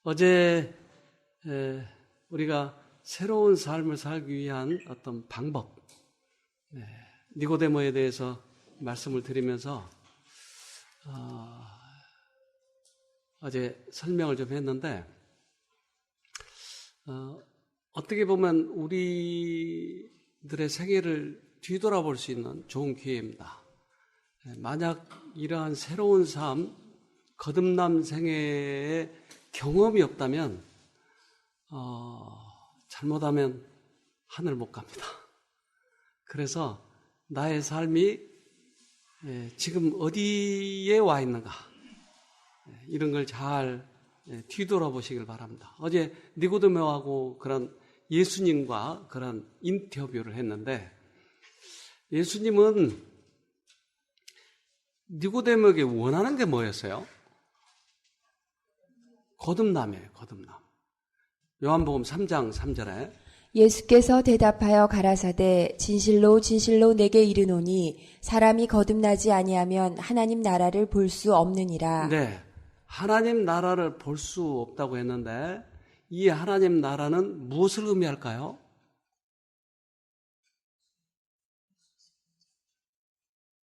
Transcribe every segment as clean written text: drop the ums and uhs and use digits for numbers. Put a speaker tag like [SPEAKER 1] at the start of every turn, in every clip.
[SPEAKER 1] 어제 우리가 새로운 삶을 살기 위한 어떤 방법, 니고데모에 대해서 말씀을 드리면서 어제 설명을 좀 했는데 어떻게 보면 우리들의 생애를 뒤돌아볼 수 있는 좋은 기회입니다. 만약 이러한 새로운 삶, 거듭남 생애의 경험이 없다면 잘못하면 하늘 못 갑니다. 그래서 나의 삶이 지금 어디에 와 있는가, 이런 걸 잘 뒤돌아보시길 바랍니다. 어제 니고데모하고 그런 예수님과 그런 인터뷰를 했는데, 예수님은 니고데모에게 원하는 게 뭐였어요? 거듭남이에요, 거듭남. 요한복음 3장 3절에
[SPEAKER 2] 예수께서 대답하여 가라사대 진실로 진실로 내게 이르노니 사람이 거듭나지 아니하면 하나님 나라를 볼 수 없느니라.
[SPEAKER 1] 네, 하나님 나라를 볼 수 없다고 했는데 이 하나님 나라는 무엇을 의미할까요?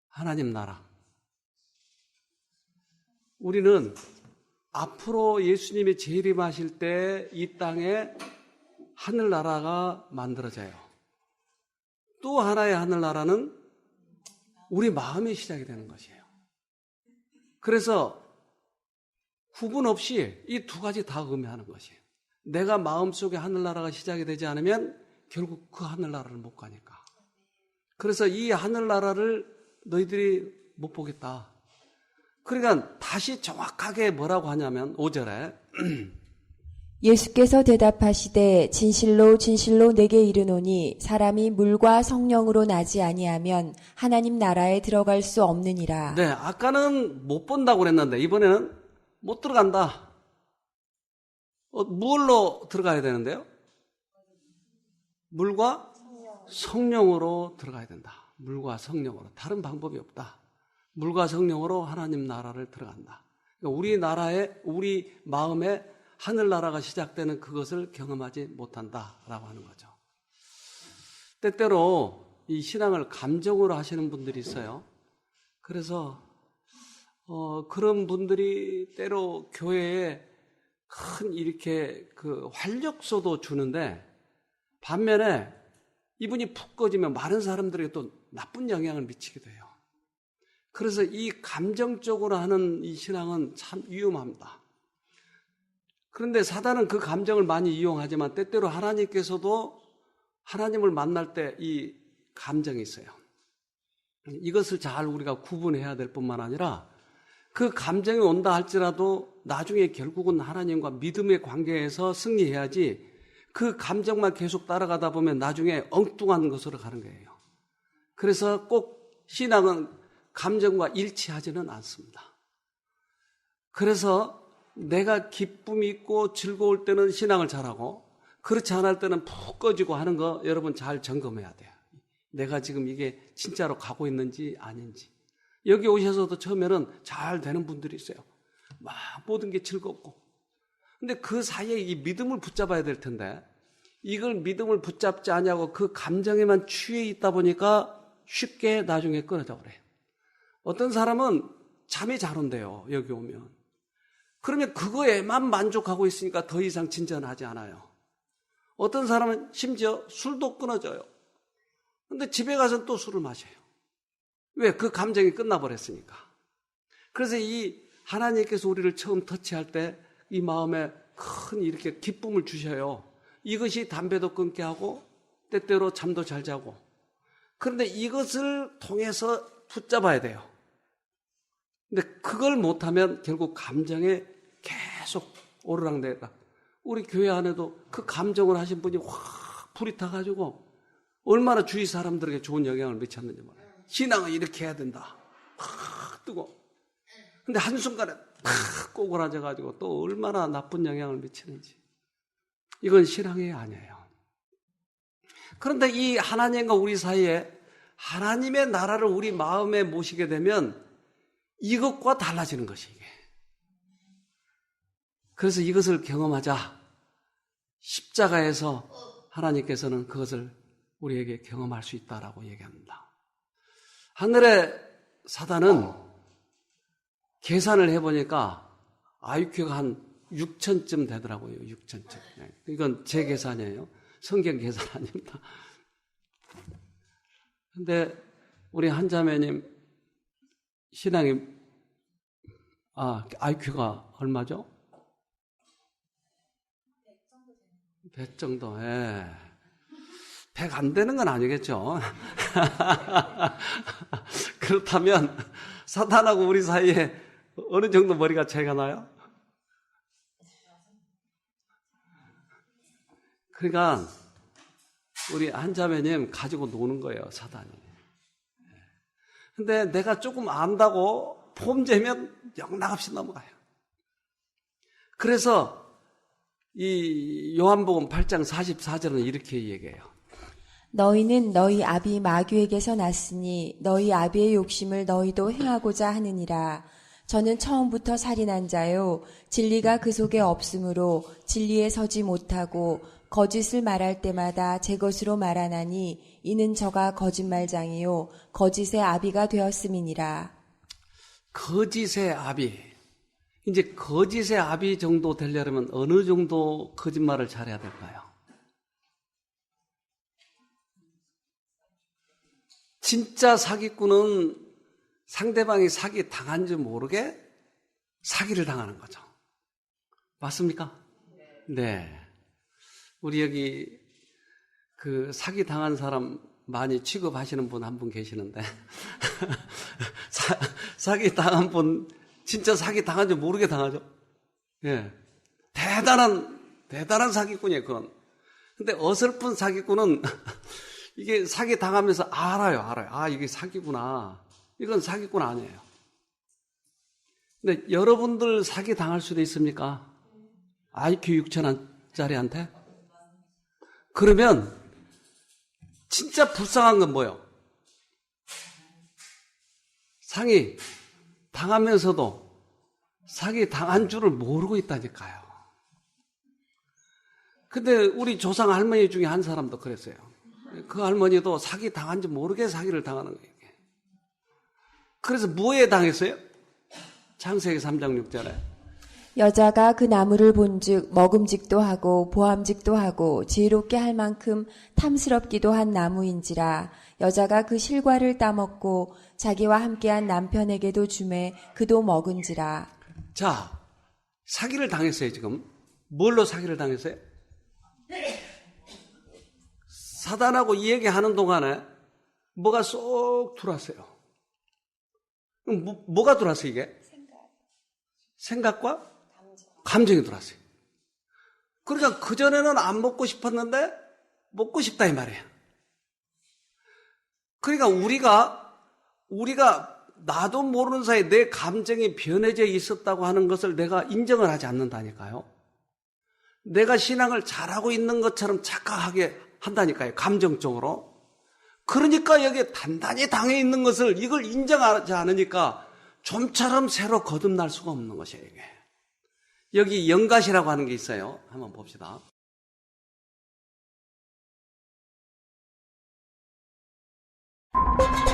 [SPEAKER 1] 하나님 나라. 우리는 앞으로 예수님이 재림하실 때 이 땅에 하늘나라가 만들어져요. 또 하나의 하늘나라는 우리 마음의 시작이 되는 것이에요. 그래서 구분 없이 이 두 가지 다 의미하는 것이에요. 내가 마음속에 하늘나라가 시작이 되지 않으면 결국 그 하늘나라를 못 가니까. 그래서 이 하늘나라를 너희들이 못 보겠다. 그러니까 다시 정확하게 뭐라고 하냐면 5절에
[SPEAKER 2] 예수께서 대답하시되 진실로 진실로 내게 이르노니 사람이 물과 성령으로 나지 아니하면 하나님 나라에 들어갈 수 없느니라.
[SPEAKER 1] 네, 아까는 못 본다고 그랬는데 이번에는 못 들어간다. 무엇로 들어가야 되는데요? 물과 성령으로 들어가야 된다. 물과 성령으로. 다른 방법이 없다. 물과 성령으로 하나님 나라를 들어간다. 그러니까 우리나라에, 우리 마음에 하늘나라가 시작되는 그것을 경험하지 못한다라고 하는 거죠. 때때로 이 신앙을 감정으로 하시는 분들이 있어요. 그래서 그런 분들이 때로 교회에 큰 이렇게 그 활력소도 주는데 반면에 이분이 푹 꺼지면 많은 사람들에게 또 나쁜 영향을 미치기도 해요. 그래서 이 감정적으로 하는 이 신앙은 참 위험합니다. 그런데 사단은 그 감정을 많이 이용하지만 때때로 하나님께서도 하나님을 만날 때 이 감정이 있어요. 이것을 잘 우리가 구분해야 될 뿐만 아니라 그 감정이 온다 할지라도 나중에 결국은 하나님과 믿음의 관계에서 승리해야지 그 감정만 계속 따라가다 보면 나중에 엉뚱한 것으로 가는 거예요. 그래서 꼭 신앙은 감정과 일치하지는 않습니다. 그래서 내가 기쁨이 있고 즐거울 때는 신앙을 잘하고 그렇지 않을 때는 푹 꺼지고 하는 거 여러분 잘 점검해야 돼요. 내가 지금 이게 진짜로 가고 있는지 아닌지. 여기 오셔서도 처음에는 잘 되는 분들이 있어요. 막 모든 게 즐겁고. 근데 그 사이에 이 믿음을 붙잡아야 될 텐데 이걸 믿음을 붙잡지 않냐고 그 감정에만 취해 있다 보니까 쉽게 나중에 끊어져 버려요. 어떤 사람은 잠이 잘 온대요. 여기 오면. 그러면 그거에만 만족하고 있으니까 더 이상 진전하지 않아요. 어떤 사람은 심지어 술도 끊어져요. 근데 집에 가서는 또 술을 마셔요. 왜? 그 감정이 끝나버렸으니까. 그래서 이 하나님께서 우리를 처음 터치할 때 이 마음에 큰 이렇게 기쁨을 주셔요. 이것이 담배도 끊게 하고 때때로 잠도 잘 자고. 그런데 이것을 통해서 붙잡아야 돼요. 근데 그걸 못하면 결국 감정에 계속 오르락내리락. 우리 교회 안에도 그 감정을 하신 분이 확 불이 타가지고 얼마나 주위 사람들에게 좋은 영향을 미쳤는지 몰라요. 신앙은 이렇게 해야 된다. 확 뜨고. 근데 한순간에 확 꼬그라져가지고 또 얼마나 나쁜 영향을 미치는지. 이건 신앙이 아니에요. 그런데 이 하나님과 우리 사이에 하나님의 나라를 우리 마음에 모시게 되면 이것과 달라지는 것이 이게. 그래서 이것을 경험하자. 십자가에서 하나님께서는 그것을 우리에게 경험할 수 있다라고 얘기합니다. 하늘의 사단은 계산을 해보니까 IQ가 한 6,000쯤 되더라고요. 6,000쯤. 이건 제 계산이에요. 성경 계산 아닙니다. 근데 우리 한자매님 신앙이 IQ가 얼마죠? 100 정도. 예. 100 안 되는 건 아니겠죠. 그렇다면 사탄하고 우리 사이에 어느 정도 머리가 차이가 나요? 그러니까 우리 한자매님 가지고 노는 거예요, 사단이. 근데 내가 조금 안다고 폼재면 영락없이 넘어가요. 그래서 이 요한복음 8장 44절은 이렇게 얘기해요.
[SPEAKER 2] 너희는 너희 아비 마귀에게서 났으니 너희 아비의 욕심을 너희도 행하고자 하느니라. 저는 처음부터 살인한 자요 진리가 그 속에 없으므로 진리에 서지 못하고 거짓을 말할 때마다 제 것으로 말하나니 이는 저가 거짓말장이요 거짓의 아비가 되었음이니라.
[SPEAKER 1] 거짓의 아비. 이제 거짓의 아비 정도 되려면 어느 정도 거짓말을 잘해야 될까요? 진짜 사기꾼은 상대방이 사기 당한 줄 모르게 사기를 당하는 거죠. 맞습니까? 네. 우리 여기 그 사기 당한 사람 많이 취급하시는 분 한 분 계시는데 사기 당한 분 진짜 사기 당한 줄 모르게 당하죠. 예. 대단한 사기꾼이에요, 그건. 근데 어설픈 사기꾼은 이게 사기 당하면서 알아요. 아, 이게 사기구나. 이건 사기꾼 아니에요. 근데 여러분들 사기 당할 수도 있습니까? IQ 6,000원짜리한테? 그러면 진짜 불쌍한 건 뭐예요? 상이 당하면서도 사기 당한 줄을 모르고 있다니까요. 근데 우리 조상 할머니 중에 한 사람도 그랬어요. 그 할머니도 사기 당한 줄 모르게 사기를 당하는 거예요. 그래서 뭐에 당했어요? 창세기 3장 6절에
[SPEAKER 2] 여자가 그 나무를 본즉 먹음직도 하고 보암직도 하고 지혜롭게 할 만큼 탐스럽기도 한 나무인지라 여자가 그 실과를 따먹고 자기와 함께한 남편에게도 주매 그도 먹은지라.
[SPEAKER 1] 자, 사기를 당했어요. 지금 뭘로 사기를 당했어요? 사단하고 이 얘기하는 동안에 뭐가 쏙 들어왔어요. 뭐가 들어왔어요 이게? 생각과 감정이 들어왔어요. 그러니까 그전에는 안 먹고 싶었는데 먹고 싶다 이 말이에요. 그러니까 우리가 나도 모르는 사이에 내 감정이 변해져 있었다고 하는 것을 내가 인정을 하지 않는다니까요. 내가 신앙을 잘하고 있는 것처럼 착각하게 한다니까요. 감정적으로. 그러니까 여기에 단단히 당해 있는 것을 이걸 인정하지 않으니까 좀처럼 새로 거듭날 수가 없는 것이에요. 이게. 여기 영갓이라고 하는 게 있어요. 한번 봅시다.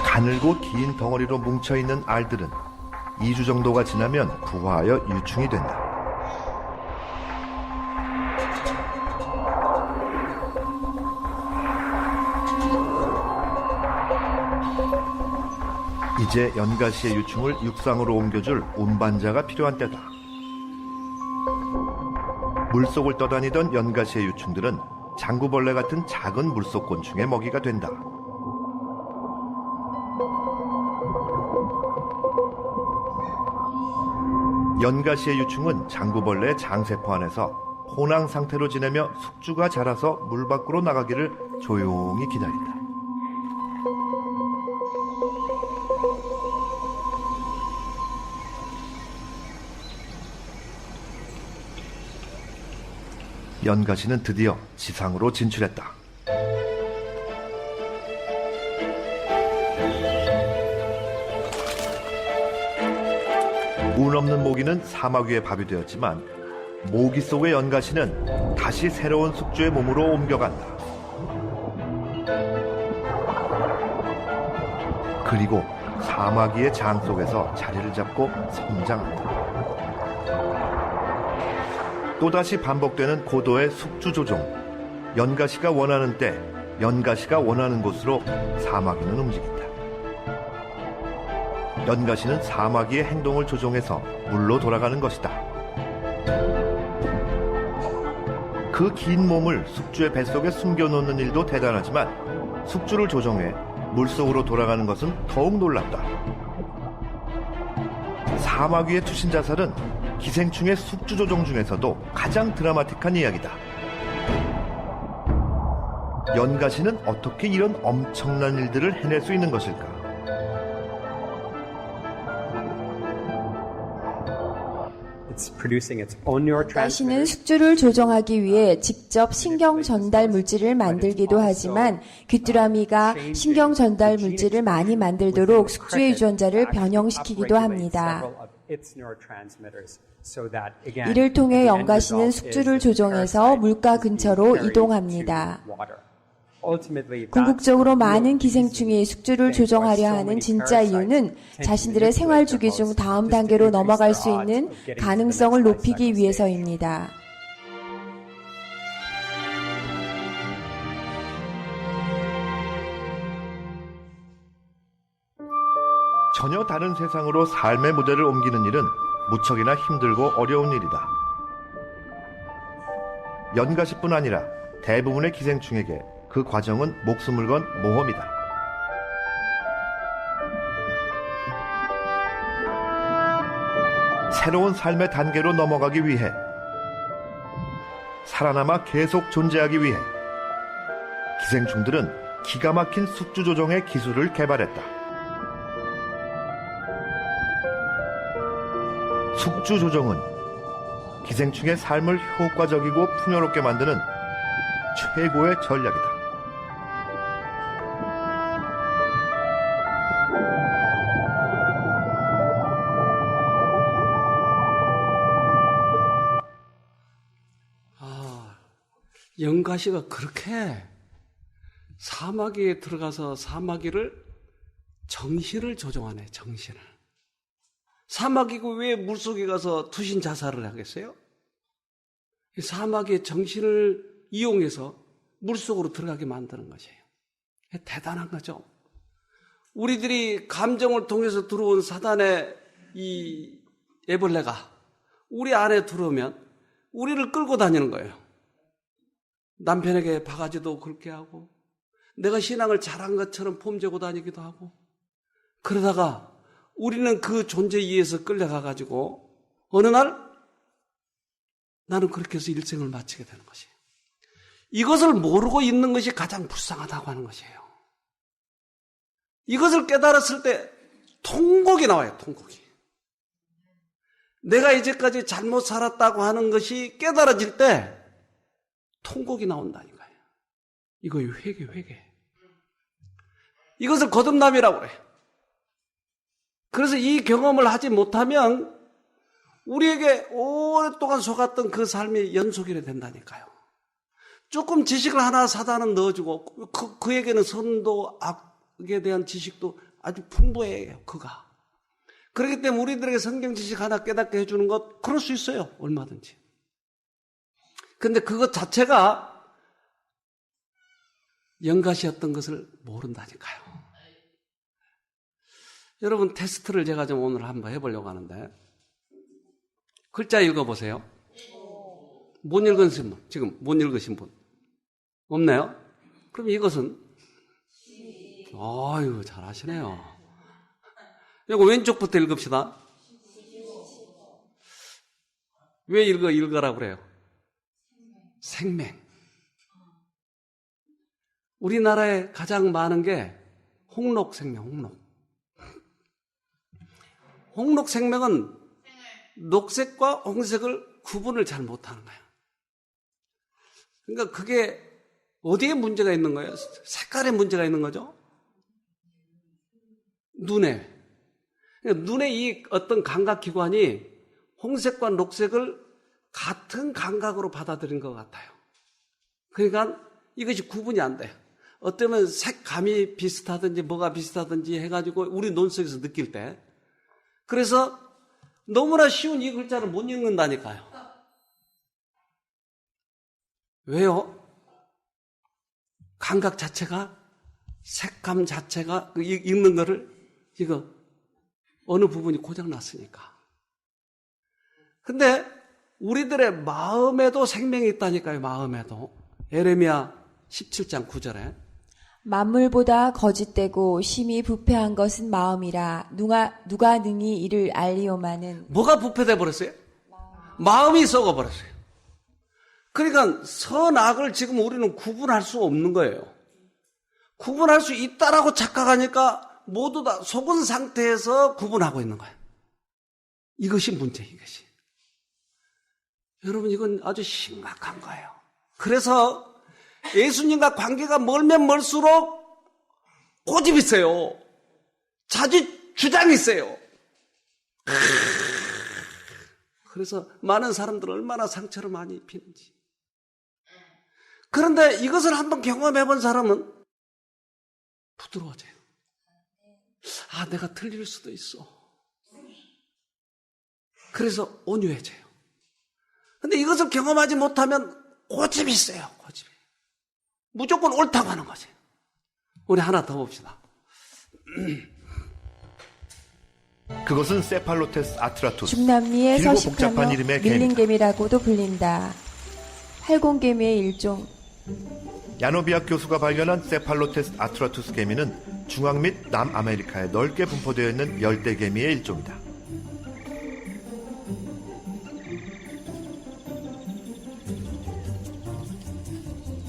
[SPEAKER 3] 가늘고 긴 덩어리로 뭉쳐있는 알들은 2주 정도가 지나면 부화하여 유충이 된다. 이제 연가시의 유충을 육상으로 옮겨줄 운반자가 필요한 때다. 물속을 떠다니던 연가시의 유충들은 장구벌레 같은 작은 물속 곤충의 먹이가 된다. 연가시의 유충은 장구벌레의 장세포 안에서 혼황 상태로 지내며 숙주가 자라서 물 밖으로 나가기를 조용히 기다린다. 연가시는 드디어 지상으로 진출했다. 운 없는 모기는 사막 위의 밥이 되었지만 모기 속의 연가시는 다시 새로운 숙주의 몸으로 옮겨간다. 그리고 사마귀의 장 속에서 자리를 잡고 성장한다. 또다시 반복되는 고도의 숙주 조종. 연가시가 원하는 때, 연가시가 원하는 곳으로 사마귀는 움직인다. 연가시는 사마귀의 행동을 조종해서 물로 돌아가는 것이다. 그 긴 몸을 숙주의 뱃속에 숨겨놓는 일도 대단하지만 숙주를 조종해 물속으로 돌아가는 것은 더욱 놀랍다. 사마귀의 투신 자살은 기생충의 숙주 조종 중에서도 가장 드라마틱한 이야기다. 연가시는 어떻게 이런 엄청난 일들을 해낼 수 있는 것일까?
[SPEAKER 2] 연가시는 숙주를 조종하기 위해 직접 신경 전달 물질을 만들기도 하지만 귀뚜라미가 신경 전달 물질을 많이 만들도록 숙주의 유전자를 변형시키기도 합니다. 이를 통해 연가시는 숙주를 조종해서 물가 근처로 이동합니다. 궁극적으로 많은 기생충이 숙주를 조종하려 하는 진짜 이유는 자신들의 생활 주기 중 다음 단계로 넘어갈 수 있는 가능성을 높이기 위해서입니다.
[SPEAKER 3] 전혀 다른 세상으로 삶의 무대를 옮기는 일은 무척이나 힘들고 어려운 일이다. 연가시뿐 아니라 대부분의 기생충에게 그 과정은 목숨을 건 모험이다. 새로운 삶의 단계로 넘어가기 위해, 살아남아 계속 존재하기 위해 기생충들은 기가 막힌 숙주 조종의 기술을 개발했다. 숙주 조종은 기생충의 삶을 효과적이고 풍요롭게 만드는 최고의 전략이다.
[SPEAKER 1] 연가시가 그렇게 사마귀에 들어가서 사마귀를 정신을 조종하네, 정신을. 사마귀가 왜 물속에 가서 투신 자살을 하겠어요? 사마귀의 정신을 이용해서 물속으로 들어가게 만드는 것이에요. 대단한 거죠. 우리들이 감정을 통해서 들어온 사단의 이 애벌레가 우리 안에 들어오면 우리를 끌고 다니는 거예요. 남편에게 바가지도 긁게 하고 내가 신앙을 잘한 것처럼 폼재고 다니기도 하고 그러다가 우리는 그 존재에 의해서 끌려가가지고 어느 날 나는 그렇게 해서 일생을 마치게 되는 것이에요. 이것을 모르고 있는 것이 가장 불쌍하다고 하는 것이에요. 이것을 깨달았을 때 통곡이 나와요. 통곡이. 내가 이제까지 잘못 살았다고 하는 것이 깨달아질 때 통곡이 나온다니까요. 이거 회개. 이것을 거듭남이라고 그래요. 그래서 이 경험을 하지 못하면 우리에게 오랫동안 속았던 그 삶이 연속이 된다니까요. 조금 지식을 하나 사단은 넣어주고 그에게는 선도 악에 대한 지식도 아주 풍부해요. 그가. 그렇기 때문에 우리들에게 성경 지식 하나 깨닫게 해주는 것 그럴 수 있어요. 얼마든지. 근데 그것 자체가 연가시였던 것을 모른다니까요. 여러분 테스트를 제가 좀 오늘 한번 해보려고 하는데 글자 읽어보세요. 못 읽으신 분, 지금 못 읽으신 분 없나요? 그럼 이것은 아유 잘하시네요. 이거 왼쪽부터 읽읍시다. 왜 읽으라고 그래요? 생명. 우리나라에 가장 많은 게 홍록생명, 홍록생명은 녹색과 홍색을 구분을 잘 못하는 거예요. 그러니까 그게 어디에 문제가 있는 거예요? 색깔에 문제가 있는 거죠? 눈에. 그러니까 눈의 이 어떤 감각기관이 홍색과 녹색을 같은 감각으로 받아들인 것 같아요. 그러니까 이것이 구분이 안 돼요. 어쩌면 색감이 비슷하든지 뭐가 비슷하든지 해가지고 우리 논 속에서 느낄 때. 그래서 너무나 쉬운 이 글자를 못 읽는다니까요. 왜요? 감각 자체가, 색감 자체가 읽는 거를 이거 어느 부분이 고장났으니까. 근데 우리들의 마음에도 생명이 있다니까요. 마음에도. 예레미야 17장 9절에
[SPEAKER 2] 만물보다 거짓되고 심히 부패한 것은 마음이라 누가 능히 이를 알리오마는.
[SPEAKER 1] 뭐가 부패돼 버렸어요? 마음이 썩어 버렸어요. 그러니까 선악을 지금 우리는 구분할 수 없는 거예요. 구분할 수 있다라고 착각하니까 모두 다 속은 상태에서 구분하고 있는 거예요. 이것이 문제, 이것이. 여러분, 이건 아주 심각한 거예요. 그래서 예수님과 관계가 멀면 멀수록 고집이 있어요. 자주 주장이 있어요. 그래서 많은 사람들 얼마나 상처를 많이 입히는지. 그런데 이것을 한번 경험해 본 사람은 부드러워져요. 아, 내가 틀릴 수도 있어. 그래서 온유해져요. 근데 이것을 경험하지 못하면 고집이 있어요. 고집이. 무조건 옳다고 하는 거지. 우리 하나 더 봅시다.
[SPEAKER 3] 그것은 세팔로테스 아트라투스.
[SPEAKER 2] 중남미에
[SPEAKER 3] 길고
[SPEAKER 2] 서식하며
[SPEAKER 3] 복잡한 이름의 개입니다.
[SPEAKER 2] 밀린개미라고도 불린다. 할공개미의 일종.
[SPEAKER 3] 야노비악 교수가 발견한 세팔로테스 아트라투스 개미는 중앙 및 남아메리카에 넓게 분포되어 있는 열대 개미의 일종이다.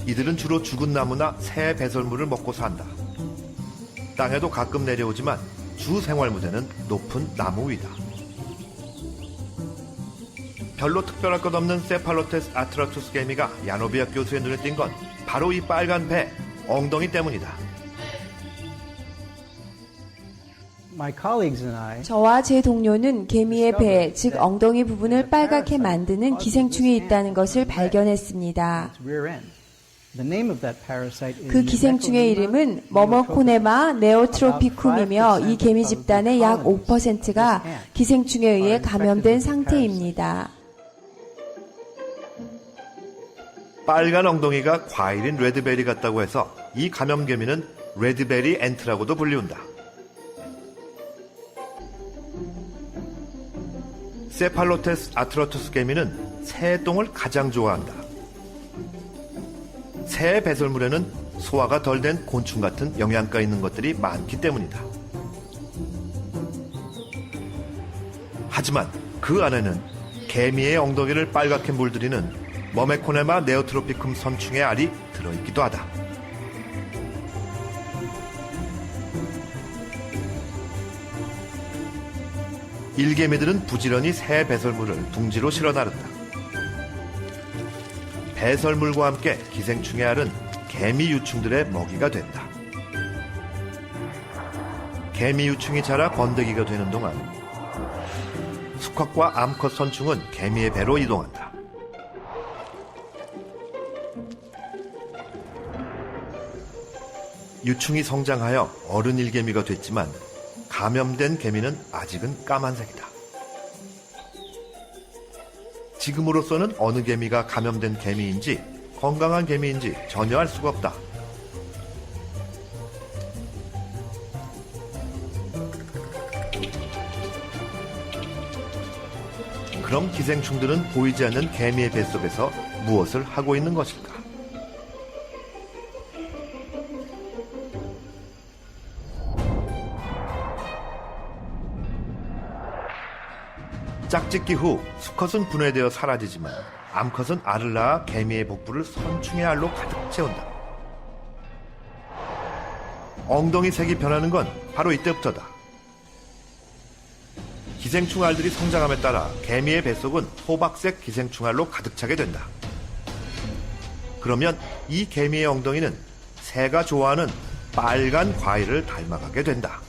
[SPEAKER 3] 이들은 주로 죽은 나무나 새 배설물을 먹고 산다. 땅에도 가끔 내려오지만 주 생활 무대는 높은 나무 위다. 별로 특별할 것 없는 세팔로테스 아트라투스 개미가 야노비악 교수의 눈에 띈 건 바로 이 빨간 배, 엉덩이 때문이다.
[SPEAKER 2] 저와 제 동료는 개미의 배, 즉 엉덩이 부분을 빨갛게 만드는 기생충이 있다는 것을 발견했습니다. 그 기생충의 이름은 머머코네마 네오트로피쿰이며 이 개미 집단의 약 5%가 기생충에 의해 감염된 상태입니다.
[SPEAKER 3] 빨간 엉덩이가 과일인 레드베리 같다고 해서 이 감염개미는 레드베리 앤트라고도 불리운다. 세팔로테스 아트라투스 개미는 새의 똥을 가장 좋아한다. 새의 배설물에는 소화가 덜 된 곤충 같은 영양가 있는 것들이 많기 때문이다. 하지만 그 안에는 개미의 엉덩이를 빨갛게 물들이는 머메코네마 네오트로피쿰 선충의 알이 들어있기도 하다. 일개미들은 부지런히 새 배설물을 둥지로 실어 나른다. 배설물과 함께 기생충의 알은 개미 유충들의 먹이가 된다. 개미 유충이 자라 번데기가 되는 동안 수컷과 암컷 선충은 개미의 배로 이동한다. 유충이 성장하여 어른 일개미가 됐지만 감염된 개미는 아직은 까만색이다. 지금으로서는 어느 개미가 감염된 개미인지 건강한 개미인지 전혀 알 수가 없다. 그럼 기생충들은 보이지 않는 개미의 뱃속에서 무엇을 하고 있는 것일까? 짝짓기 후 수컷은 분해되어 사라지지만 암컷은 알을 낳아 개미의 복부를 선충의 알로 가득 채운다. 엉덩이 색이 변하는 건 바로 이때부터다. 기생충 알들이 성장함에 따라 개미의 뱃속은 호박색 기생충 알로 가득 차게 된다. 그러면 이 개미의 엉덩이는 새가 좋아하는 빨간 과일을 닮아가게 된다.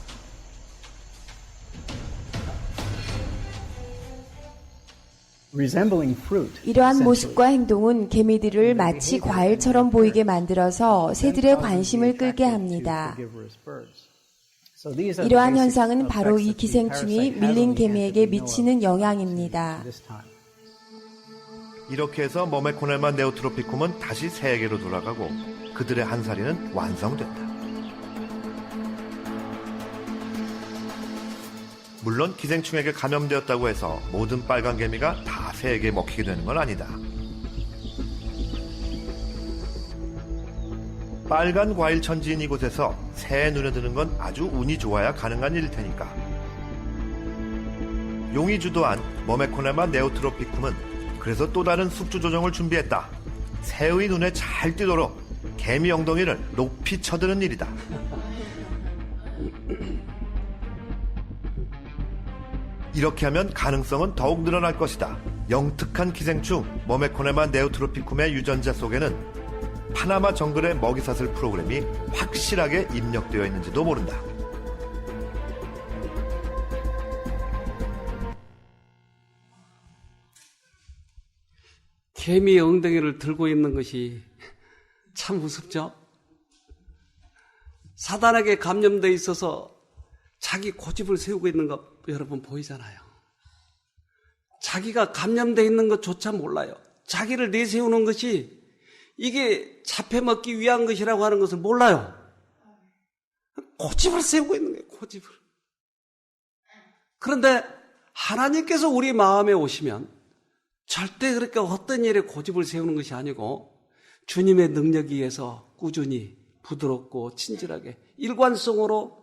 [SPEAKER 4] resembling fruit.
[SPEAKER 2] 이러한
[SPEAKER 4] essentially.
[SPEAKER 2] 모습과 행동은 개미들을 마치 과일처럼 보이게 만들어서 새들의 관심을 끌게 합니다. 이러한 현상은 바로 이 기생충이 밀린 개미에게 미치는 영향입니다.
[SPEAKER 3] 이렇게 해서 머메코넬마 네오트로피쿰은 다시 새에게로 돌아가고 그들의 한살이는 완성된다. 물론 기생충에게 감염되었다고 해서 모든 빨간 개미가 다 새에게 먹히게 되는 건 아니다. 빨간 과일 천지인 이곳에서 새의 눈에 드는 건 아주 운이 좋아야 가능한 일일 테니까. 용이 주도한 머메코넬마 네오트로피쿰은 그래서 또 다른 숙주 조정을 준비했다. 새의 눈에 잘 띄도록 개미 엉덩이를 높이 쳐드는 일이다. 이렇게 하면 가능성은 더욱 늘어날 것이다. 영특한 기생충 머메코넬마 네오트로피쿰의 유전자 속에는 파나마 정글의 먹이사슬 프로그램이 확실하게 입력되어 있는지도 모른다.
[SPEAKER 1] 개미 엉덩이를 들고 있는 것이 참 무섭죠? 사단에게 감염되어 있어서 자기 고집을 세우고 있는 거 여러분 보이잖아요. 자기가 감염되어 있는 것조차 몰라요. 자기를 내세우는 것이 이게 잡혀먹기 위한 것이라고 하는 것을 몰라요. 고집을 세우고 있는 거예요. 고집을. 그런데 하나님께서 우리 마음에 오시면 절대 그렇게 어떤 일에 고집을 세우는 것이 아니고 주님의 능력에 의해서 꾸준히 부드럽고 친절하게 일관성으로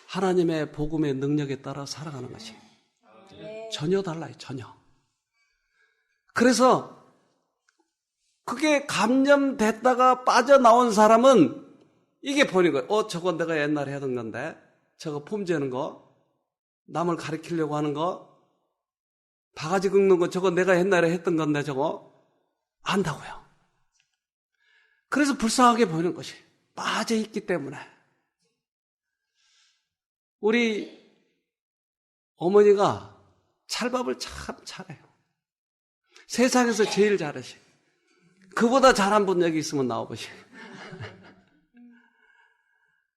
[SPEAKER 1] 하나님의 복음의 능력에 따라 살아가는 것이 전혀 달라요. 전혀. 그래서 그게 감염됐다가 빠져나온 사람은 이게 보는 거예요. 저거 내가 옛날에 하던 건데, 저거 폼재는 거, 남을 가리키려고 하는 거, 바가지 긁는 거, 저거 내가 옛날에 했던 건데, 저거 안다고요. 그래서 불쌍하게 보이는 것이 빠져있기 때문에. 우리 어머니가 찰밥을 참 잘해요. 세상에서 제일 잘하셔. 그보다 잘한 분 여기 있으면 나와보시오.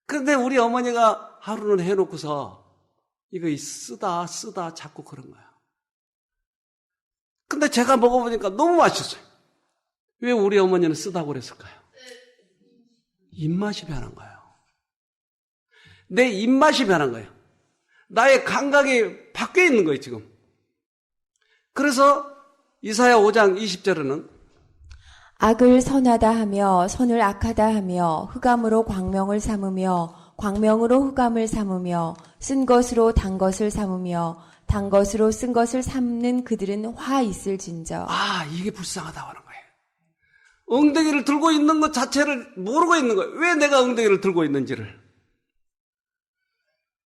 [SPEAKER 1] 그런데 우리 어머니가 하루는 해놓고서 이거 쓰다 자꾸 그런 거야. 근데 제가 먹어보니까 너무 맛있어요. 왜 우리 어머니는 쓰다고 그랬을까요? 입맛이 변한 거예요. 내 입맛이 변한 거예요. 나의 감각이 바뀌어 있는 거예요, 지금. 그래서 이사야 5장 20절에는
[SPEAKER 2] 악을 선하다 하며 선을 악하다 하며 흑암으로 광명을 삼으며 광명으로 흑암을 삼으며 쓴 것으로 단 것을 삼으며 단 것으로 쓴 것을 삼는 그들은 화 있을진저.
[SPEAKER 1] 이게 불쌍하다고 하는 거예요. 엉덩이를 들고 있는 것 자체를 모르고 있는 거예요. 왜 내가 엉덩이를 들고 있는지를.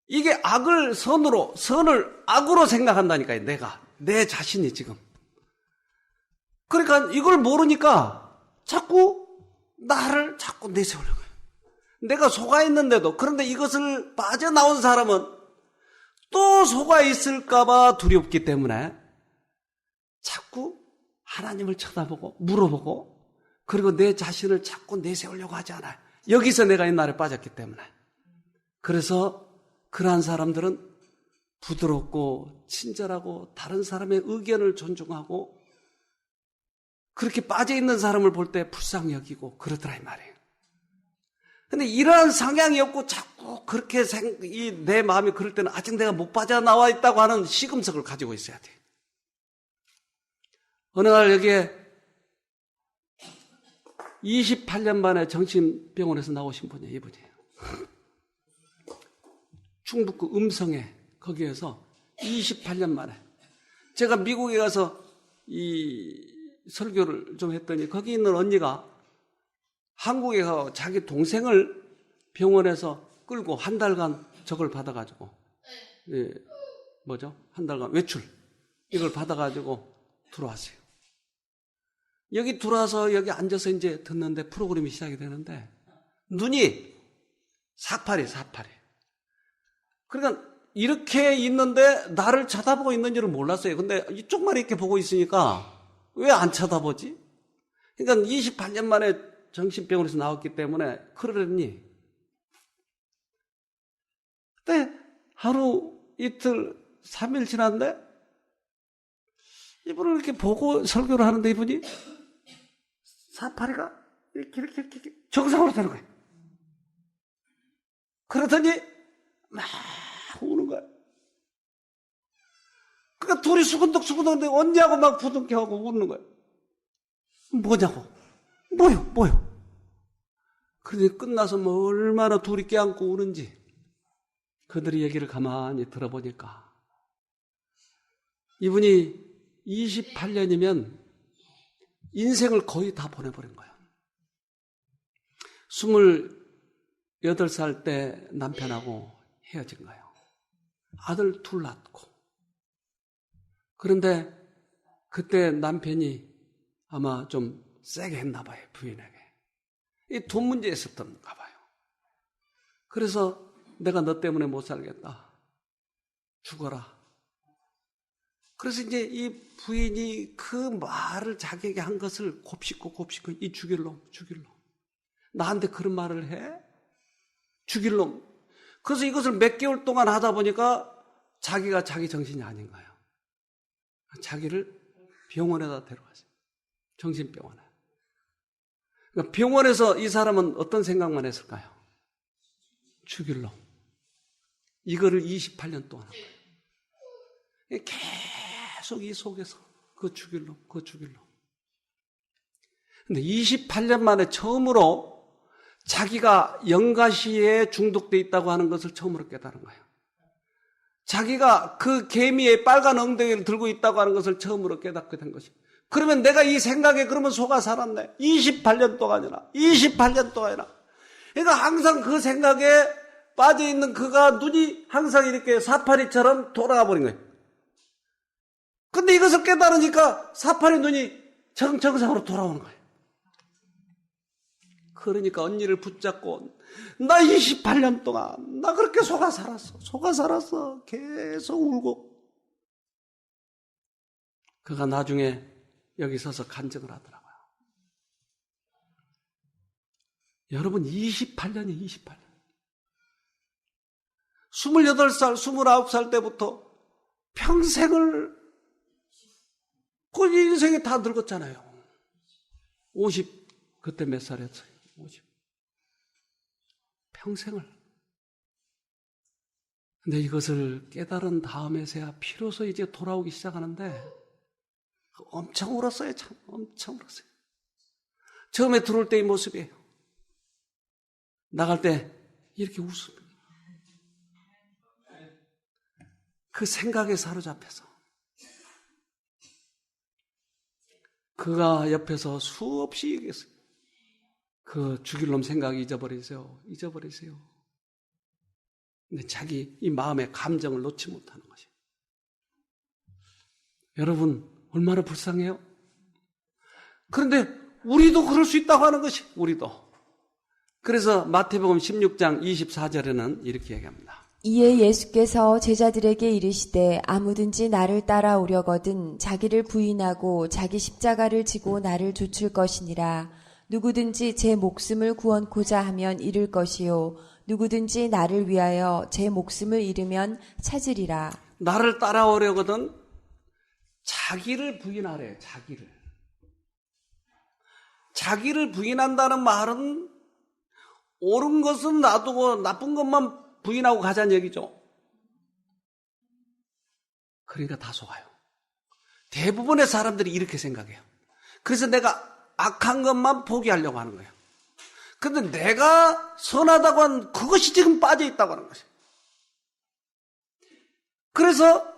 [SPEAKER 1] 이게 악을 선으로, 선을 악으로 생각한다니까요. 내 자신이 지금. 그러니까 이걸 모르니까 자꾸 나를 자꾸 내세우려고 해요. 내가 속아 있는데도. 그런데 이것을 빠져나온 사람은 또 속아 있을까봐 두렵기 때문에 자꾸 하나님을 쳐다보고 물어보고 그리고 내 자신을 자꾸 내세우려고 하지 않아요. 여기서 내가 옛날에 빠졌기 때문에. 그래서 그러한 사람들은 부드럽고 친절하고 다른 사람의 의견을 존중하고 그렇게 빠져있는 사람을 볼 때 불쌍히 여기고 그러더라 이 말이에요. 근데 이러한 성향이 없고 자꾸 그렇게 내 마음이 그럴 때는 아직 내가 못 빠져나와 있다고 하는 시금석을 가지고 있어야 돼요. 어느 날 여기에 28년 만에 정신병원에서 나오신 분이에요. 이분이에요. 충북구 음성에 거기에서 28년 만에 제가 미국에 가서 설교를 좀 했더니 거기 있는 언니가 한국에 가서 자기 동생을 병원에서 끌고 한 달간 저걸 받아가지고 한 달간 외출 이걸 받아가지고 들어왔어요. 여기 들어와서 여기 앉아서 이제 듣는데 프로그램이 시작이 되는데 눈이 사파리. 그러니까 이렇게 있는데 나를 쳐다보고 있는 줄은 몰랐어요. 근데 이쪽만 이렇게 보고 있으니까 왜 안 쳐다보지? 그러니까 28년 만에 정신병원에서 나왔기 때문에 그러려니. 그때 하루, 이틀, 3일 지났는데 이분을 이렇게 보고 설교를 하는데 이분이 사파리가 이렇게 정상으로 되는 거예요. 그러더니 막 우는 거야. 그러니까 둘이 수근덕수근덕인데 언냐고 막 부둥켜하고 우는 거야. 뭐냐고. 뭐요. 그러니 끝나서 뭐 얼마나 둘이 껴안고 우는지 그들의 얘기를 가만히 들어보니까 이분이 28년이면 인생을 거의 다 보내버린 거예요. 28살 때 남편하고 헤어진 거예요. 아들 둘 낳고. 그런데 그때 남편이 아마 좀 세게 했나 봐요, 부인에게. 이 돈 문제 있었던가 봐요. 그래서 내가 너 때문에 못 살겠다. 죽어라. 그래서 이제 이 부인이 그 말을 자기에게 한 것을 곱씹고 이 죽일 놈. 나한테 그런 말을 해? 죽일 놈. 그래서 이것을 몇 개월 동안 하다 보니까 자기가 자기 정신이 아닌 거예요. 자기를 병원에다 데려갔어요. 정신병원에. 그러니까 병원에서 이 사람은 어떤 생각만 했을까요? 죽일 놈. 이거를 28년 동안 한 거예요. 계속 이 속에서 그거 죽일 놈. 근데 28년 만에 처음으로 자기가 영가시에 중독돼 있다고 하는 것을 처음으로 깨달은 거예요. 자기가 그 개미의 빨간 엉덩이를 들고 있다고 하는 것을 처음으로 깨닫게 된 것이. 그러면 내가 이 생각에 그러면 속아 살았네. 28년 동안이나. 그러니까 항상 그 생각에 빠져있는 그가 눈이 항상 이렇게 사파리처럼 돌아가 버린 거예요. 근데 이것을 깨달으니까 사파리 눈이 정상으로 돌아오는 거예요. 그러니까 언니를 붙잡고 나 28년 동안 나 그렇게 속아 살았어. 계속 울고. 그가 나중에 여기 서서 간증을 하더라고요. 여러분 28년이 28년. 28살, 29살 때부터 평생을 그 인생이 다 늙었잖아요. 50 그때 몇 살이었어요? 50. 평생을. 근데 이것을 깨달은 다음에서야 비로소 이제 돌아오기 시작하는데 엄청 울었어요. 참 엄청 울었어요. 처음에 들어올 때의 모습이에요. 나갈 때 이렇게 웃습니다. 그 생각에 사로잡혀서 그가 옆에서 수없이 얘기했어요. 그 죽일 놈 생각 잊어버리세요. 근데 자기 이 마음의 감정을 놓지 못하는 것이에요. 여러분 얼마나 불쌍해요? 그런데 우리도 그럴 수 있다고 하는 것이 우리도. 그래서 마태복음 16장 24절에는 이렇게 얘기합니다.
[SPEAKER 2] 이에 예수께서 제자들에게 이르시되 아무든지 나를 따라오려거든 자기를 부인하고 자기 십자가를 지고 나를 좇을 것이니라. 누구든지 제 목숨을 구원코자 하면 잃을 것이요 누구든지 나를 위하여 제 목숨을 잃으면 찾으리라.
[SPEAKER 1] 나를 따라오려거든 자기를 부인하래. 자기를 부인한다는 말은 옳은 것은 놔두고 나쁜 것만 부인하고 가자는 얘기죠. 그러니까 다 속아요. 대부분의 사람들이 이렇게 생각해요. 그래서 내가 악한 것만 포기하려고 하는 거예요. 근데 내가 선하다고 한 그것이 지금 빠져 있다고 하는 것이에요. 그래서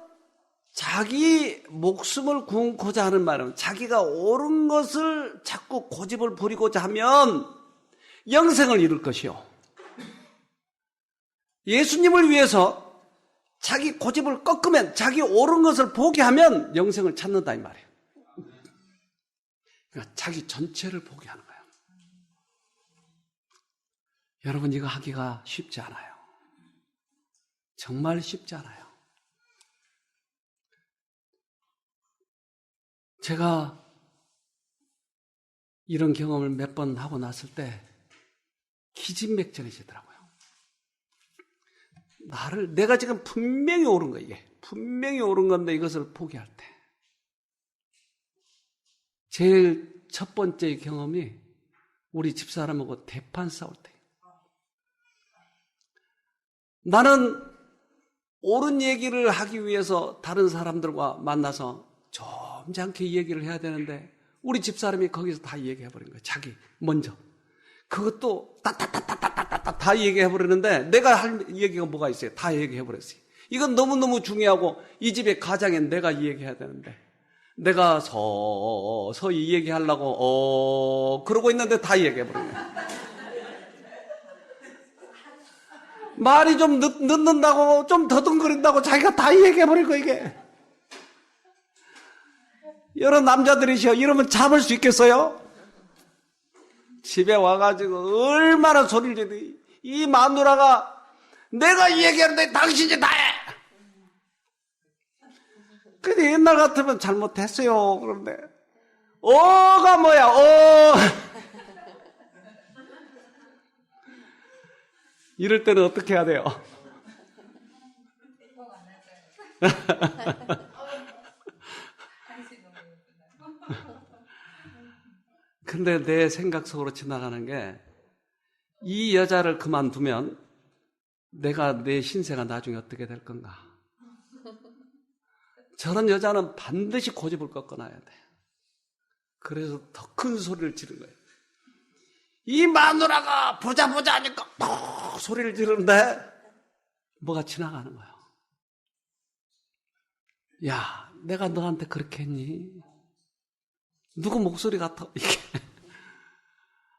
[SPEAKER 1] 자기 목숨을 구원코자 하는 말은 자기가 옳은 것을 자꾸 고집을 부리고자 하면 영생을 잃을 것이요. 예수님을 위해서 자기 고집을 꺾으면 자기 옳은 것을 포기하면 영생을 찾는다 이 말이에요. 그러니까 자기 전체를 포기하는 거예요. 여러분 이거 하기가 쉽지 않아요. 정말 쉽지 않아요. 제가 이런 경험을 몇 번 하고 났을 때 기진맥진해지더라고요. 내가 지금 분명히 옳은 거, 이게. 분명히 옳은 건데 이것을 포기할 때. 제일 첫 번째 경험이 우리 집사람하고 대판 싸울 때. 나는 옳은 얘기를 하기 위해서 다른 사람들과 만나서 점잖게 이 얘기를 해야 되는데 우리 집사람이 거기서 다 얘기해버린 거예요. 자기 먼저. 그것도 따따따따따따따 다 얘기해버리는데 내가 할 얘기가 뭐가 있어요? 다 얘기해버렸어요. 이건 너무너무 중요하고 이 집의 가장에 내가 이 얘기해야 되는데 내가 서서히 이 얘기하려고 그러고 있는데 다 얘기해버린 거예요. 말이 좀 늦는다고 좀 더듬거린다고 자기가 다 얘기해버리고 이게. 여러 남자들이시여 이러면 참을 수 있겠어요? 집에 와가지고 얼마나 소리를 지르니 이 마누라가 내가 이 얘기하는데 당신이 다 해. 근데 옛날 같으면 잘못했어요. 그런데 어가 뭐야 이럴 때는 어떻게 해야 돼요? 근데 내 생각 속으로 지나가는 게 이 여자를 그만두면 내가 내 신세가 나중에 어떻게 될 건가? 저런 여자는 반드시 고집을 꺾어놔야 돼. 그래서 더 큰 소리를 지른 거예요. 이 마누라가 보자 하니까 더 소리를 지르는데 뭐가 지나가는 거예요. 야, 내가 너한테 그렇게 했니? 누구 목소리 같아? 이게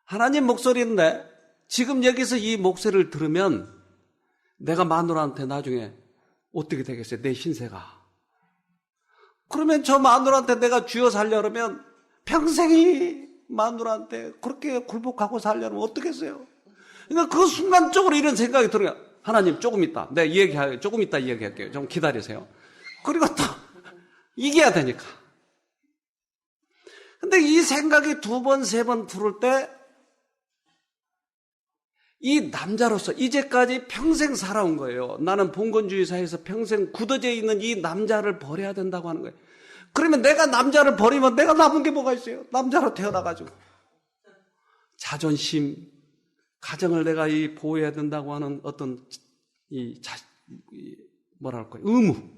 [SPEAKER 1] 하나님 목소리인데 지금 여기서 이 목소리를 들으면 내가 마누라한테 나중에 어떻게 되겠어요? 내 신세가. 그러면 저 마누라한테 내가 쥐어 살려 그러면 평생이 마누라한테 그렇게 굴복하고 살려면 어떻겠어요? 그러니까 그 순간적으로 이런 생각이 들어요. 하나님 조금 이따 조금 이따 얘기할게요. 좀 기다리세요. 그리고 또 이겨야 되니까. 근데 이 생각이 두 번, 세 번 들을 때 이 남자로서 이제까지 평생 살아온 거예요. 나는 봉건주의 사회에서 평생 굳어져 있는 이 남자를 버려야 된다고 하는 거예요. 그러면 내가 남자를 버리면 내가 남은 게 뭐가 있어요? 남자로 태어나가지고. 자존심, 가정을 내가 보호해야 된다고 하는 어떤 의무.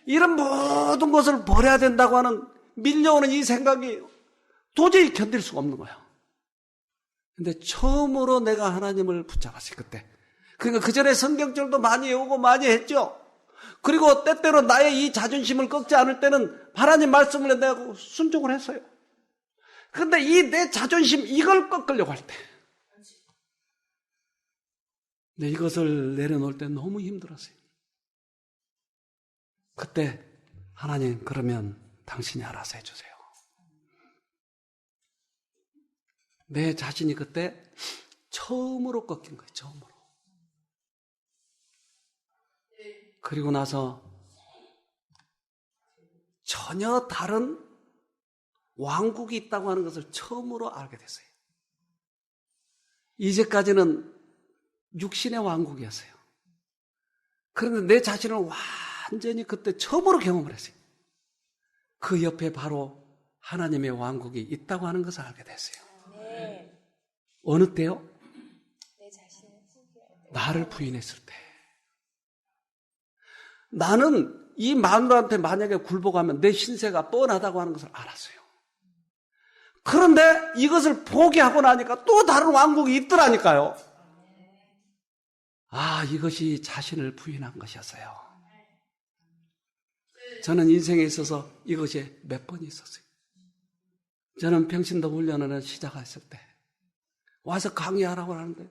[SPEAKER 1] 이런 모든 것을 버려야 된다고 하는 밀려오는 이 생각이 도저히 견딜 수가 없는 거예요. 근데 처음으로 내가 하나님을 붙잡았어요, 그때. 그러니까 그 전에 성경절도 많이 외우고 많이 했죠. 그리고 때때로 나의 이 자존심을 꺾지 않을 때는 하나님 말씀을 내가 순종을 했어요. 근데 이 내 자존심, 이걸 꺾으려고 할 때. 근데 이것을 내려놓을 때 너무 힘들었어요. 그때 하나님, 그러면 당신이 알아서 해주세요. 내 자신이 그때 처음으로 꺾인 거예요. 처음으로. 그리고 나서 전혀 다른 왕국이 있다고 하는 것을 처음으로 알게 됐어요. 이제까지는 육신의 왕국이었어요. 그런데 내 자신을 완전히 그때 처음으로 경험을 했어요. 그 옆에 바로 하나님의 왕국이 있다고 하는 것을 알게 됐어요. 어느 때요? 나를 부인했을 때. 나는 이 마누라한테 만약에 굴복하면 내 신세가 뻔하다고 하는 것을 알았어요. 그런데 이것을 포기하고 나니까 또 다른 왕국이 있더라니까요. 아, 이것이 자신을 부인한 것이었어요. 저는 인생에 있어서 이것이 몇 번 있었어요. 저는 평신도 훈련을 시작했을 때 와서 강의하라고 하는데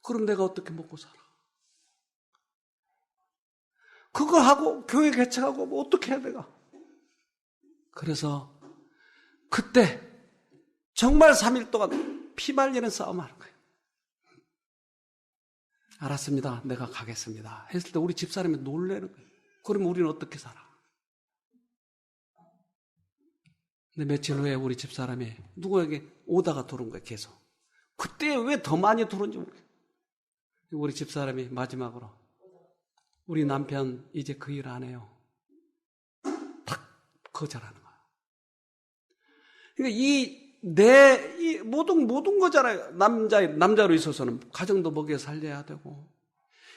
[SPEAKER 1] 그럼 내가 어떻게 먹고 살아? 그거 하고 교회 개척하고 뭐 어떻게 해야 내가? 그래서 그때 정말 3일 동안 피 말리는 싸움을 하는 거예요. 알았습니다. 내가 가겠습니다. 했을 때 우리 집사람이 놀라는 거예요. 그러면 우리는 어떻게 살아? 근데 며칠 후에 우리 집사람이 누구에게 오다가 들어온 거예요. 계속. 그때 왜 더 많이 들어온지 모르겠어요. 우리 집사람이 마지막으로 우리 남편 이제 그 일 안 해요. 탁 거절하는 거야. 그러니까 이 모든 거잖아요. 남자로 있어서는 가정도 먹여 살려야 되고,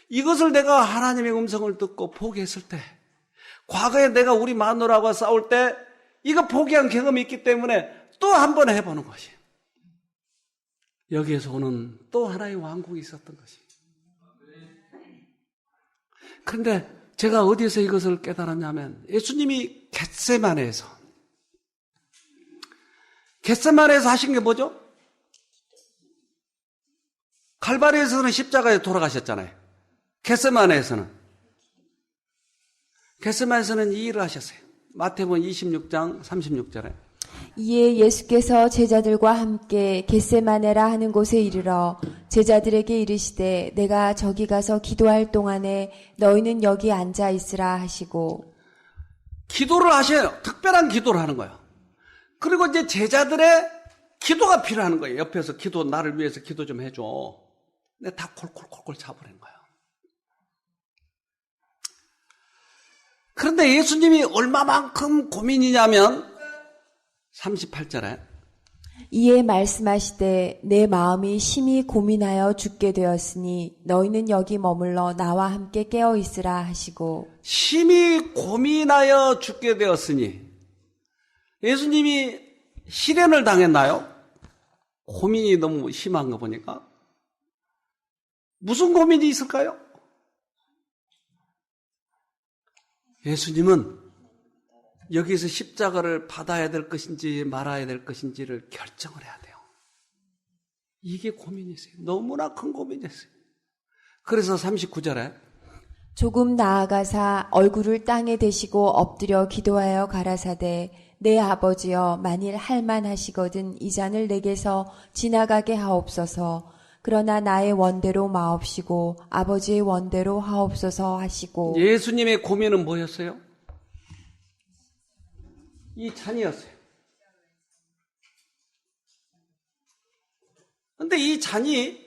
[SPEAKER 1] 이것을 내가 하나님의 음성을 듣고 포기했을 때, 과거에 내가 우리 마누라와 싸울 때 이거 포기한 경험이 있기 때문에 또 한 번 해보는 것이, 여기에서 오는 또 하나의 왕국이 있었던 것이. 그런데 제가 어디에서 이것을 깨달았냐면, 예수님이 겟세마네에서 하신 게 뭐죠? 칼바리에서는 십자가에 돌아가셨잖아요. 겟세마네에서는 이 일을 하셨어요. 마태복음 26장 36절에
[SPEAKER 2] 이에 예수께서 제자들과 함께 겟세마네라 하는 곳에 이르러 제자들에게 이르시되 내가 저기 가서 기도할 동안에 너희는 여기 앉아 있으라 하시고,
[SPEAKER 1] 기도를 하셔요. 특별한 기도를 하는 거예요. 그리고 이제 제자들의 기도가 필요한 거예요. 옆에서 나를 위해서 기도 좀 해줘. 근데 다 콜콜콜콜 잡으라는 거예요. 그런데 예수님이 얼마만큼 고민이냐면 38절에
[SPEAKER 2] 이에 말씀하시되 내 마음이 심히 고민하여 죽게 되었으니 너희는 여기 머물러 나와 함께 깨어 있으라 하시고,
[SPEAKER 1] 심히 고민하여 죽게 되었으니, 예수님이 시련을 당했나요? 고민이 너무 심한 거 보니까. 무슨 고민이 있을까요? 예수님은 여기서 십자가를 받아야 될 것인지 말아야 될 것인지를 결정을 해야 돼요. 이게 고민이세요. 너무나 큰 고민이었어요. 그래서 39절에
[SPEAKER 2] 조금 나아가사 얼굴을 땅에 대시고 엎드려 기도하여 가라사대 내 아버지여 만일 할만하시거든 이 잔을 내게서 지나가게 하옵소서. 그러나 나의 원대로 마옵시고 아버지의 원대로 하옵소서 하시고.
[SPEAKER 1] 예수님의 고민은 뭐였어요? 이 잔이었어요. 근데 이 잔이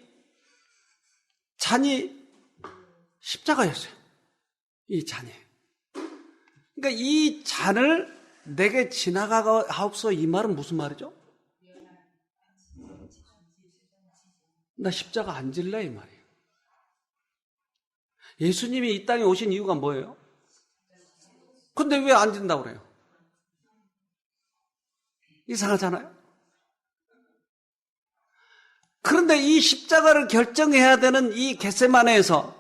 [SPEAKER 1] 십자가였어요. 이 잔이. 그러니까 이 잔을 내게 지나가게 하옵소서, 이 말은 무슨 말이죠? 나 십자가 안 질래, 이 말이에요. 예수님이 이 땅에 오신 이유가 뭐예요? 근데 왜 안 진다고 그래요? 이상하잖아요? 그런데 이 십자가를 결정해야 되는 이 겟세마네에서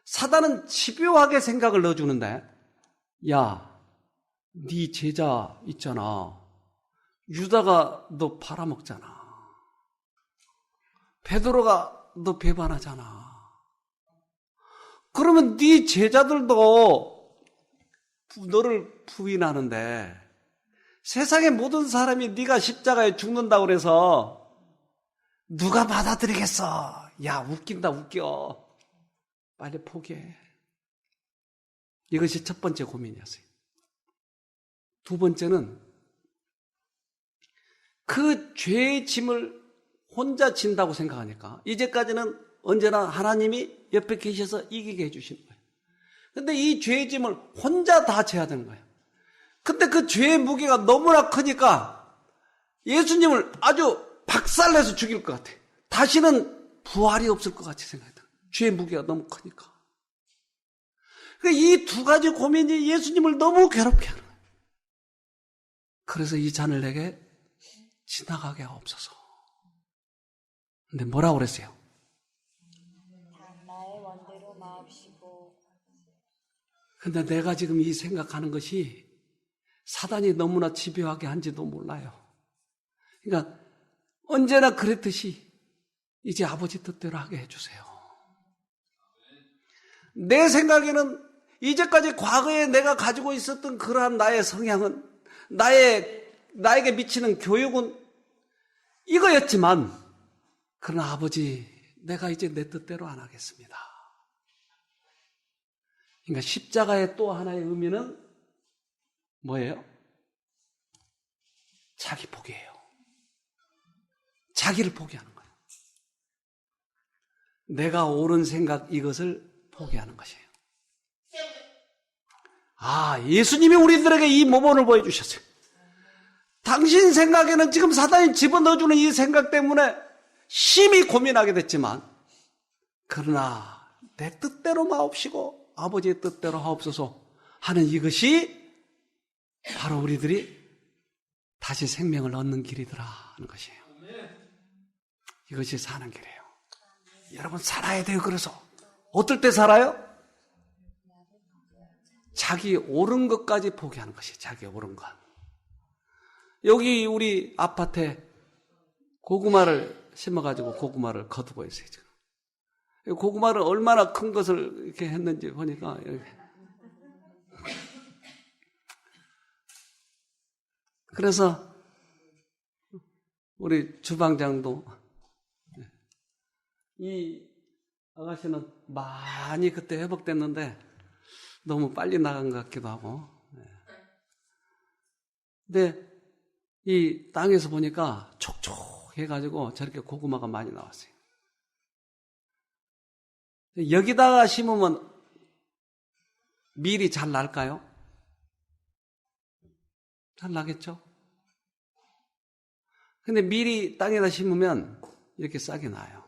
[SPEAKER 1] 사단은 집요하게 생각을 넣어주는데, 야, 네 제자 있잖아. 유다가 너 팔아먹잖아. 베드로가 너 배반하잖아. 그러면 네 제자들도 너를 부인하는데 세상의 모든 사람이 네가 십자가에 죽는다고 그래서 누가 받아들이겠어? 야, 웃긴다, 웃겨. 빨리 포기해. 이것이 첫 번째 고민이었어요. 두 번째는 그 죄의 짐을 혼자 진다고 생각하니까 이제까지는 언제나 하나님이 옆에 계셔서 이기게 해주시는 거예요. 근데 이 죄의 짐을 혼자 다 져야 되는 거예요. 근데 그 죄의 무게가 너무나 크니까 예수님을 아주 박살내서 죽일 것 같아. 다시는 부활이 없을 것 같이 생각했다. 죄의 무게가 너무 크니까. 그러니까 이 두 가지 고민이 예수님을 너무 괴롭게 하는 거예요. 그래서 이 잔을 내게 지나가게 하옵소서. 근데 뭐라고 그랬어요?
[SPEAKER 2] 나의 원대로 마옵시고.
[SPEAKER 1] 근데 내가 지금 이 생각하는 것이 사단이 너무나 집요하게 한지도 몰라요. 그러니까 언제나 그랬듯이 이제 아버지 뜻대로 하게 해주세요. 내 생각에는 이제까지 과거에 내가 가지고 있었던 그러한 나의 성향은, 나에게 미치는 교육은 이거였지만, 그러나 아버지, 내가 이제 내 뜻대로 안 하겠습니다. 그러니까 십자가의 또 하나의 의미는 뭐예요? 자기 포기예요. 자기를 포기하는 거예요. 내가 옳은 생각 이것을 포기하는 것이에요. 예수님이 우리들에게 이 모범을 보여주셨어요. 당신 생각에는 지금 사단이 집어넣어주는 이 생각 때문에 심히 고민하게 됐지만, 그러나 내 뜻대로 마옵시고 아버지의 뜻대로 하옵소서 하는 이것이 바로 우리들이 다시 생명을 얻는 길이더라 하는 것이에요. 이것이 사는 길이에요. 여러분 살아야 돼요. 그래서 어떨 때 살아요? 자기 옳은 것까지 포기하는 것이 자기 옳은 것. 여기 우리 아파트에 고구마를 심어가지고 고구마를 거두고 있어요. 지금. 고구마를 얼마나 큰 것을 이렇게 했는지 보니까 그래서 우리 주방장도 이 아가씨는 많이 그때 회복됐는데 너무 빨리 나간 것 같기도 하고. 근데 이 땅에서 보니까 촉촉해가지고 저렇게 고구마가 많이 나왔어요. 여기다가 심으면 밀이 잘 날까요? 잘 나겠죠? 근데 밀이 땅에다 심으면 이렇게 싹이 나요.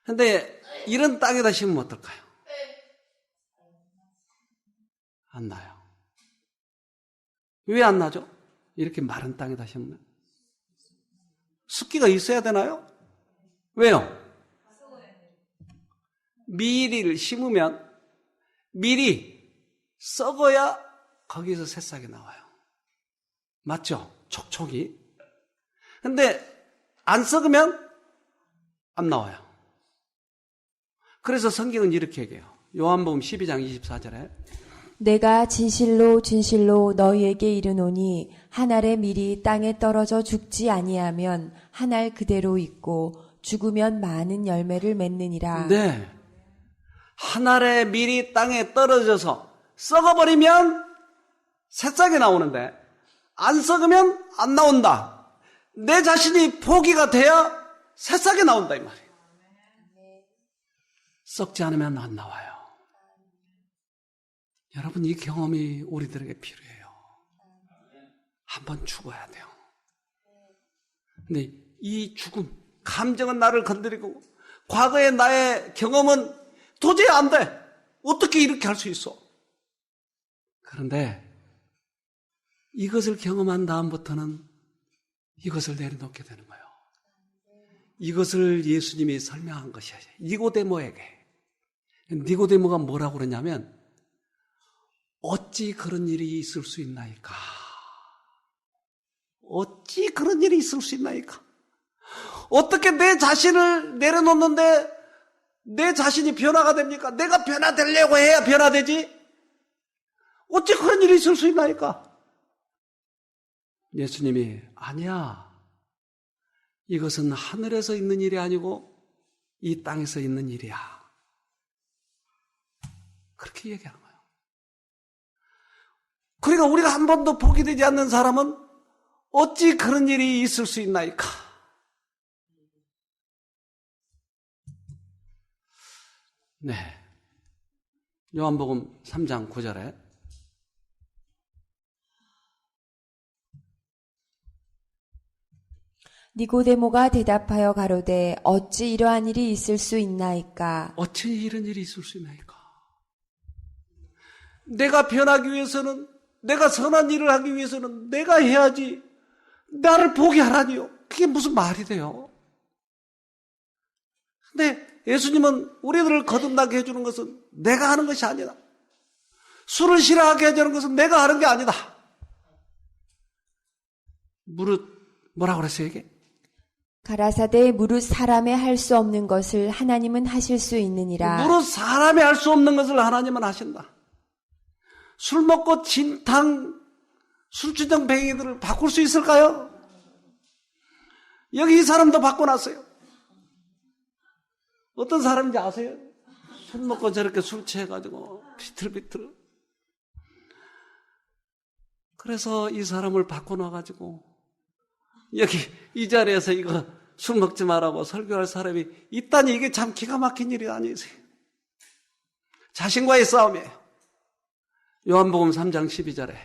[SPEAKER 1] 근데 이런 땅에다 심으면 어떨까요? 안 나요. 왜 안 나죠? 이렇게 마른 땅에다 심으면. 습기가 있어야 되나요? 왜요? 밀을 심으면 밀이 썩어야 거기서 새싹이 나와요. 맞죠? 촉촉이. 근데 안 썩으면 안 나와요. 그래서 성경은 이렇게 얘기해요. 요한복음 12장 24절에
[SPEAKER 2] 내가 진실로 진실로 너희에게 이르노니 한 알의 밀이 땅에 떨어져 죽지 아니하면 한 알 그대로 있고 죽으면 많은 열매를 맺느니라.
[SPEAKER 1] 네. 한 알의 밀이 땅에 떨어져서 썩어버리면 새싹이 나오는데 안 썩으면 안 나온다. 내 자신이 포기가 돼야 새싹이 나온다 이 말이에요. 썩지 않으면 안 나와요. 여러분 이 경험이 우리들에게 필요해요. 한번 죽어야 돼요. 근데 이 죽음, 감정은 나를 건드리고 과거의 나의 경험은 도저히 안 돼. 어떻게 이렇게 할 수 있어? 그런데 이것을 경험한 다음부터는 이것을 내려놓게 되는 거예요. 이것을 예수님이 설명한 것이에요. 니고데모에게. 니고데모가 뭐라고 그러냐면 어찌 그런 일이 있을 수 있나이까? 어찌 그런 일이 있을 수 있나이까? 어떻게 내 자신을 내려놓는데 내 자신이 변화가 됩니까? 내가 변화되려고 해야 변화되지? 어찌 그런 일이 있을 수 있나이까? 예수님이 아니야. 이것은 하늘에서 있는 일이 아니고 이 땅에서 있는 일이야. 그렇게 얘기하는 거예요. 그러니까 우리가 한 번도 포기되지 않는 사람은 어찌 그런 일이 있을 수 있나이까? 네. 요한복음 3장 9절에
[SPEAKER 2] 니고데모가 대답하여 가로되 어찌 이러한 일이 있을 수 있나이까?
[SPEAKER 1] 어찌 이런 일이 있을 수 있나이까? 내가 변하기 위해서는, 내가 선한 일을 하기 위해서는 내가 해야지 나를 포기하라니요. 그게 무슨 말이 돼요? 근데 예수님은 우리들을 거듭나게 해주는 것은 내가 하는 것이 아니다. 술을 싫어하게 해주는 것은 내가 하는 게 아니다. 뭐라고 그랬어요 이게?
[SPEAKER 2] 가라사대 무릇 사람의 할 수 없는 것을 하나님은 하실 수 있느니라.
[SPEAKER 1] 무릇 사람이 할 수 없는 것을 하나님은 하신다. 술 먹고 진탕 술주정뱅이들을 바꿀 수 있을까요? 여기 이 사람도 바꿔놨어요. 어떤 사람인지 아세요? 술 먹고 저렇게 술 취해가지고 비틀비틀. 그래서 이 사람을 바꿔놔가지고 여기 이 자리에서 이거 술 먹지 말라고 설교할 사람이 있다니 이게 참 기가 막힌 일이 아니세요. 자신과의 싸움이에요. 요한복음 3장 12절에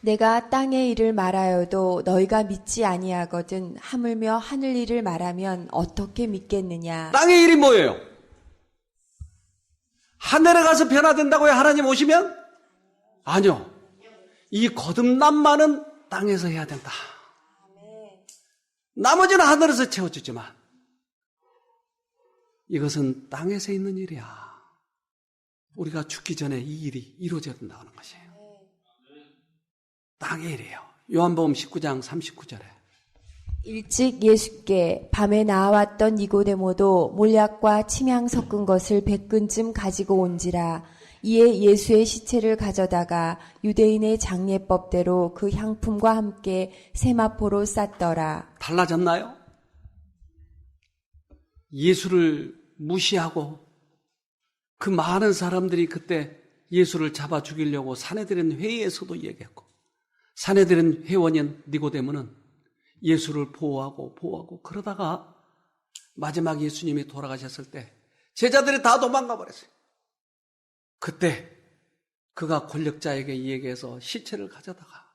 [SPEAKER 2] 내가 땅의 일을 말하여도 너희가 믿지 아니하거든 하물며 하늘 일을 말하면 어떻게 믿겠느냐.
[SPEAKER 1] 땅의 일이 뭐예요? 하늘에 가서 변화된다고요? 하나님 오시면? 아니요. 이 거듭남만은 땅에서 해야 된다. 나머지는 하늘에서 채워주지만 이것은 땅에서 있는 일이야. 우리가 죽기 전에 이 일이 이루어져야 된다는 것이에요. 땅의 일이에요. 요한복음 19장 39절에
[SPEAKER 2] 일찍 예수께 밤에 나와왔던 니고데모도 몰약과 침향 섞은 것을 100근쯤 가지고 온지라. 이에 예수의 시체를 가져다가 유대인의 장례법대로 그 향품과 함께 세마포로 쌌더라.
[SPEAKER 1] 달라졌나요? 예수를 무시하고 그 많은 사람들이 그때 예수를 잡아 죽이려고 사내들인 회의에서도 얘기했고, 사내들인 회원인 니고데모는 예수를 보호하고 그러다가 마지막 예수님이 돌아가셨을 때 제자들이 다 도망가 버렸어요. 그때 그가 권력자에게 얘기해서 시체를 가져다가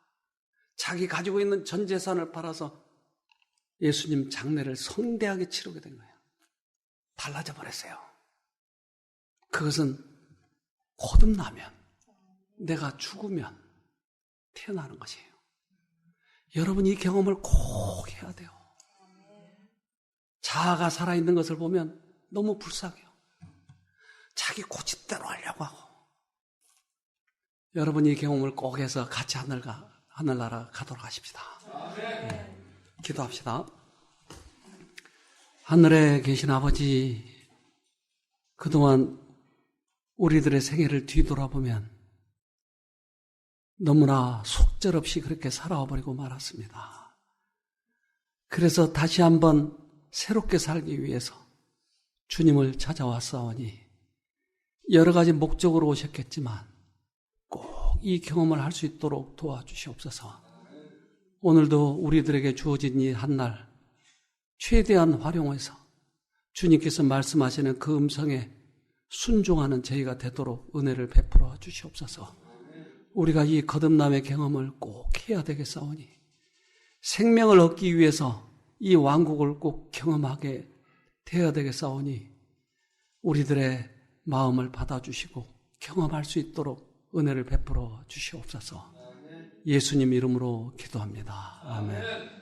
[SPEAKER 1] 자기 가지고 있는 전 재산을 팔아서 예수님 장례를 성대하게 치르게 된 거예요. 달라져 버렸어요. 그것은 거듭나면, 내가 죽으면 태어나는 것이에요. 여러분 이 경험을 꼭 해야 돼요. 자아가 살아있는 것을 보면 너무 불쌍해요. 자기 고집대로 하려고 하고. 여러분 이 경험을 꼭 해서 같이 하늘나라 가도록 하십시다. 네. 기도합시다. 하늘에 계신 아버지, 그동안 우리들의 생애를 뒤돌아보면 너무나 속절없이 그렇게 살아와 버리고 말았습니다. 그래서 다시 한번 새롭게 살기 위해서 주님을 찾아왔사오니 여러 가지 목적으로 오셨겠지만 꼭 이 경험을 할 수 있도록 도와주시옵소서. 오늘도 우리들에게 주어진 이 한날 최대한 활용해서 주님께서 말씀하시는 그 음성에 순종하는 저희가 되도록 은혜를 베풀어 주시옵소서. 우리가 이 거듭남의 경험을 꼭 해야 되겠사오니 생명을 얻기 위해서 이 왕국을 꼭 경험하게 되어야 되겠사오니 우리들의 마음을 받아주시고 경험할 수 있도록 은혜를 베풀어 주시옵소서. 예수님 이름으로 기도합니다. 아멘.